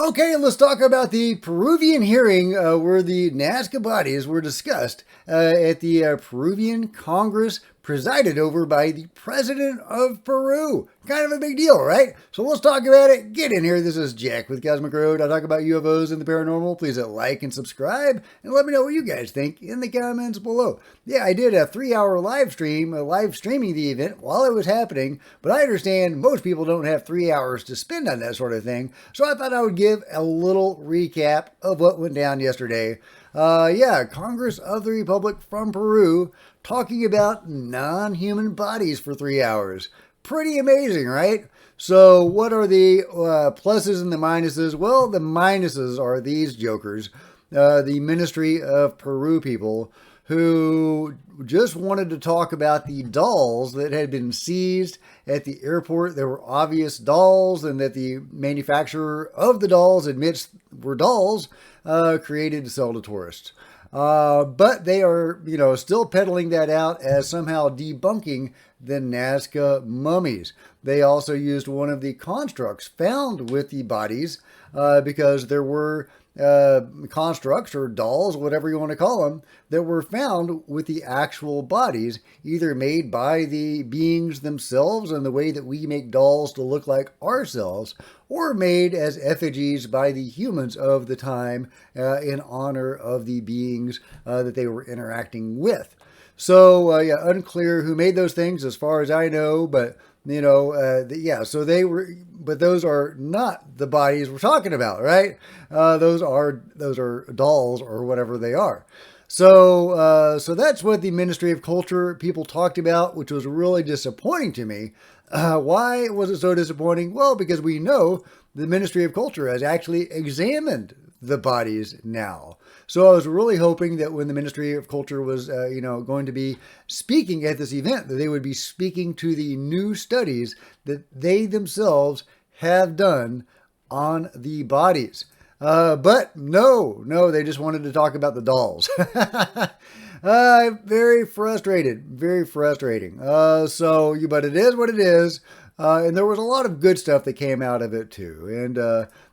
Okay, let's talk about the Peruvian hearing where the Nazca bodies were discussed at the Peruvian Congress presided over by the President of Peru. Kind of a big deal, right? So let's talk about it. Get in here. This is Jack with Cosmic Road. I talk about UFOs and the paranormal. Please hit like and subscribe and let me know what you guys think in the comments below. Yeah, I did a 3-hour live streaming the event while it was happening, but I understand most people don't have 3 hours to spend on that sort of thing, so I thought I would give a little recap of what went down yesterday. Congress of the Republic from Peru talking about non-human bodies for 3 hours. Pretty amazing, right? So what are the pluses and the minuses? Well, the minuses are these jokers, the Ministry of Peru people, who just wanted to talk about the dolls that had been seized at the airport. There were obvious dolls, and that the manufacturer of the dolls admits were dolls created to sell to tourists. But they are, still peddling that out as somehow debunking the Nazca mummies. They also used one of the constructs found with the bodies because there were constructs or dolls, whatever you want to call them, that were found with the actual bodies, either made by the beings themselves in the way that we make dolls to look like ourselves, or made as effigies by the humans of the time in honor of the beings that they were interacting with. So, unclear who made those things as far as I know, but so they were, but those are not the bodies we're talking about, right? Those are dolls or whatever they are. So that's what the Ministry of Culture people talked about, which was really disappointing to me. Why was it so disappointing? Well, because we know the Ministry of Culture has actually examined the bodies now. So I was really hoping that when the Ministry of Culture was, going to be speaking at this event, that they would be speaking to the new studies that they themselves have done on the bodies. But no, they just wanted to talk about the dolls. Very frustrating. But it is what it is. And there was a lot of good stuff that came out of it too. And,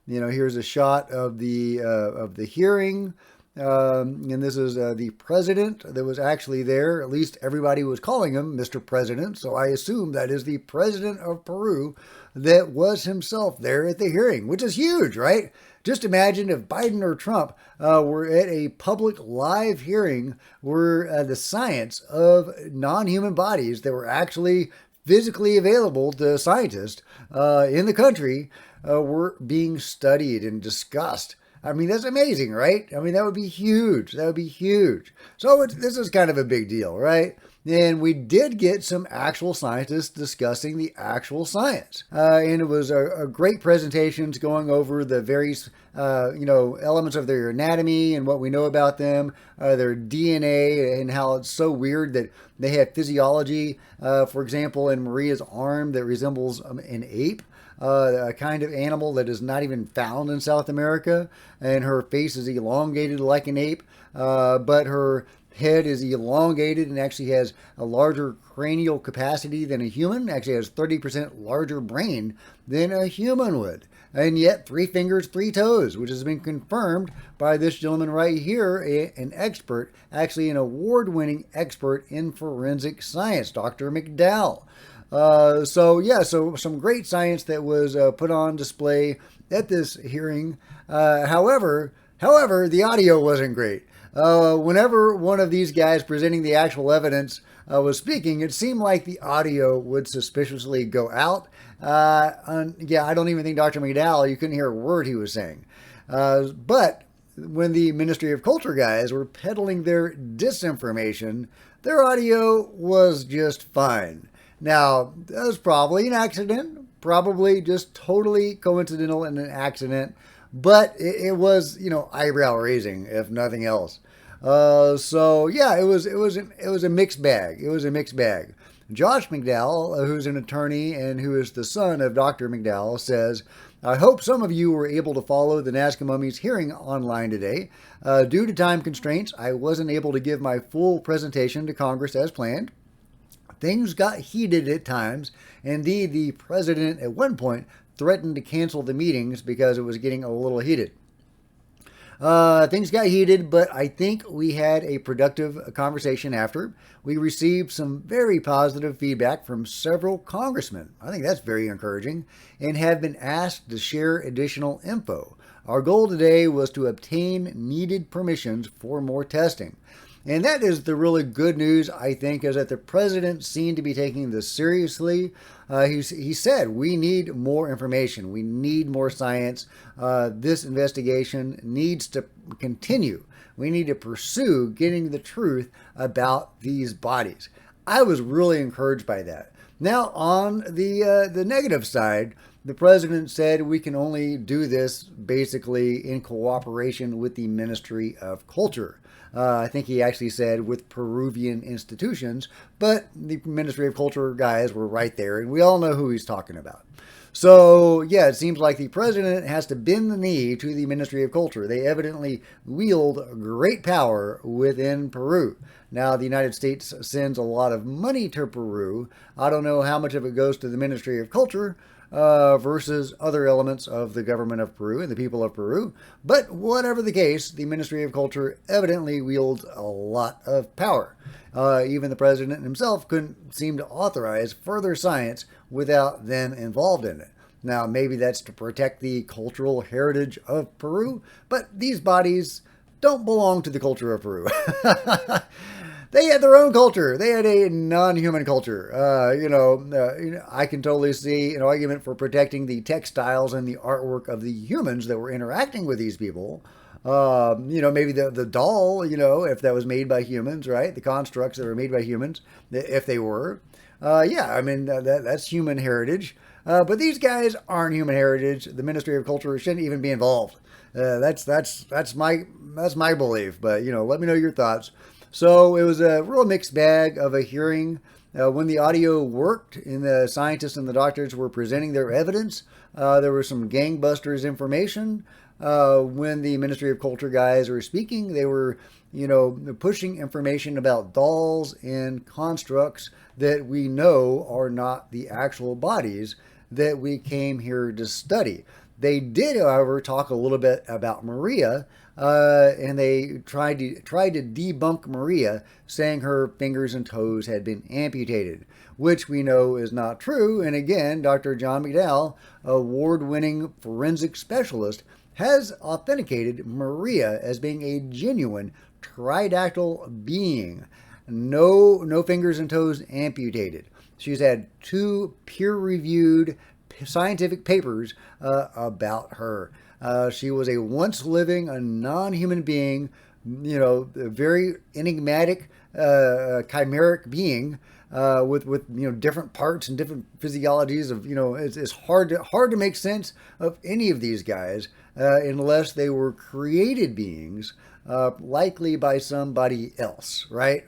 here's a shot of the hearing. And this is the president that was actually there. At least everybody was calling him Mr. President. So I assume that is the president of Peru that was himself there at the hearing, which is huge, right? Just imagine if Biden or Trump were at a public live hearing where the science of non-human bodies that were actually physically available to scientists in the country were being studied and discussed. I mean, that's amazing, right? I mean, that would be huge. So this is kind of a big deal, right? And we did get some actual scientists discussing the actual science. And it was a great presentations going over the various, elements of their anatomy and what we know about them, their DNA, and how it's so weird that they have physiology, for example, in Maria's arm that resembles an ape. A kind of animal that is not even found in South America, and her face is elongated like an ape, but her head is elongated and actually has a larger cranial capacity than a human, actually has 30% larger brain than a human would. And yet 3 fingers, 3 toes, which has been confirmed by this gentleman right here, an expert, actually an award-winning expert in forensic science, Dr. McDowell. So some great science that was put on display at this hearing. However, the audio wasn't great. Whenever one of these guys presenting the actual evidence was speaking, it seemed like the audio would suspiciously go out. I don't even think Dr. McDowell, you couldn't hear a word he was saying. But when the Ministry of Culture guys were peddling their disinformation, their audio was just fine. Now, that was probably an accident, probably just totally coincidental and an accident, but it was, eyebrow raising, if nothing else. It was a mixed bag. Josh McDowell, who's an attorney and who is the son of Dr. McDowell, says, I hope some of you were able to follow the Nazca Mummies hearing online today. Due to time constraints, I wasn't able to give my full presentation to Congress as planned. Things got heated at times. Indeed, the president at one point threatened to cancel the meetings because it was getting a little heated. Things got heated, but I think we had a productive conversation after. We received some very positive feedback from several congressmen. I think that's very encouraging, and have been asked to share additional info. Our goal today was to obtain needed permissions for more testing. And that is the really good news, I think, is that the president seemed to be taking this seriously. He said, we need more information. We need more science. This investigation needs to continue. We need to pursue getting the truth about these bodies. I was really encouraged by that. Now, on the negative side, the president said we can only do this basically in cooperation with the Ministry of Culture. I think he actually said with Peruvian institutions, but the Ministry of Culture guys were right there, and we all know who he's talking about. So, yeah, it seems like the president has to bend the knee to the Ministry of Culture. They evidently wield great power within Peru. Now, the United States sends a lot of money to Peru. I don't know how much of it goes to the Ministry of Culture, versus other elements of the government of Peru and the people of Peru. But whatever the case, the Ministry of Culture evidently wields a lot of power. Even the president himself couldn't seem to authorize further science without them involved in it. Now, maybe that's to protect the cultural heritage of Peru, but these bodies don't belong to the culture of Peru. They had their own culture. They had a non-human culture. I can totally see an argument for protecting the textiles and the artwork of the humans that were interacting with these people. Maybe the doll, if that was made by humans, right? The constructs that were made by humans, if they were. That's human heritage. But these guys aren't human heritage. The Ministry of Culture shouldn't even be involved. That's my belief. But let me know your thoughts. So it was a real mixed bag of a hearing. When the audio worked and the scientists and the doctors were presenting their evidence, there was some gangbusters information. When the Ministry of Culture guys were speaking, they were, pushing information about dolls and constructs that we know are not the actual bodies that we came here to study. They did, however, talk a little bit about Maria, and they tried to debunk Maria, saying her fingers and toes had been amputated, which we know is not true. And again, Dr. John McDowell, award-winning forensic specialist, has authenticated Maria as being a genuine tridactyl being. No fingers and toes amputated. She's had 2 peer-reviewed scientific papers about her. She was a once living, a non-human being, a very enigmatic, chimeric being with different parts and different physiologies of it's hard to make sense of any of these guys unless they were created beings, likely by somebody else, right?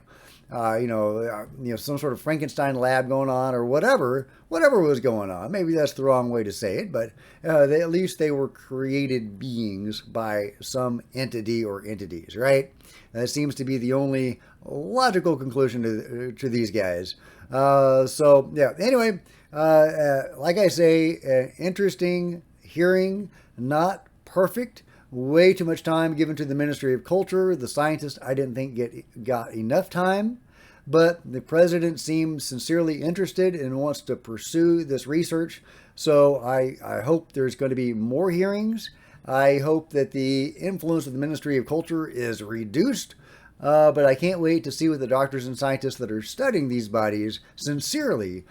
Some sort of Frankenstein lab going on, or whatever was going on. Maybe that's the wrong way to say it, but at least they were created beings by some entity or entities, right? That seems to be the only logical conclusion to these guys. Anyway, like I say, interesting hearing, not perfect. Way too much time given to the Ministry of Culture. The scientists, I didn't think got enough time, but the president seems sincerely interested and wants to pursue this research. So I hope there's going to be more hearings. I hope that the influence of the Ministry of Culture is reduced. But I can't wait to see what the doctors and scientists that are studying these bodies sincerely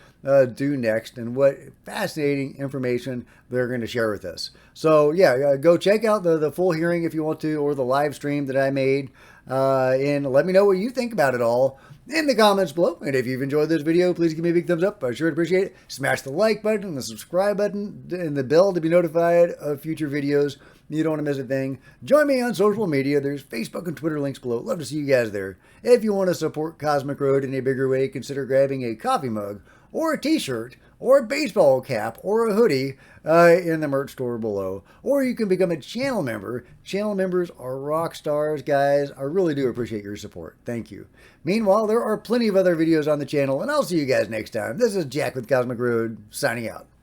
do next, and what fascinating information they're going to share with us. So yeah, go check out the full hearing if you want to, or the live stream that I made, and let me know what you think about it all in the comments below. And if you've enjoyed this video, please give me a big thumbs up. I sure appreciate it. Smash the like button, the subscribe button, and the bell to be notified of future videos. You don't want to miss a thing. Join me on social media. There's Facebook and Twitter links below. Love to see you guys there. If you want to support Cosmic Road in a bigger way, consider grabbing a coffee mug, or a t-shirt, or a baseball cap, or a hoodie in the merch store below. Or you can become a channel member. Channel members are rock stars, guys. I really do appreciate your support. Thank you. Meanwhile, there are plenty of other videos on the channel, and I'll see you guys next time. This is Jack with Cosmic Road, signing out.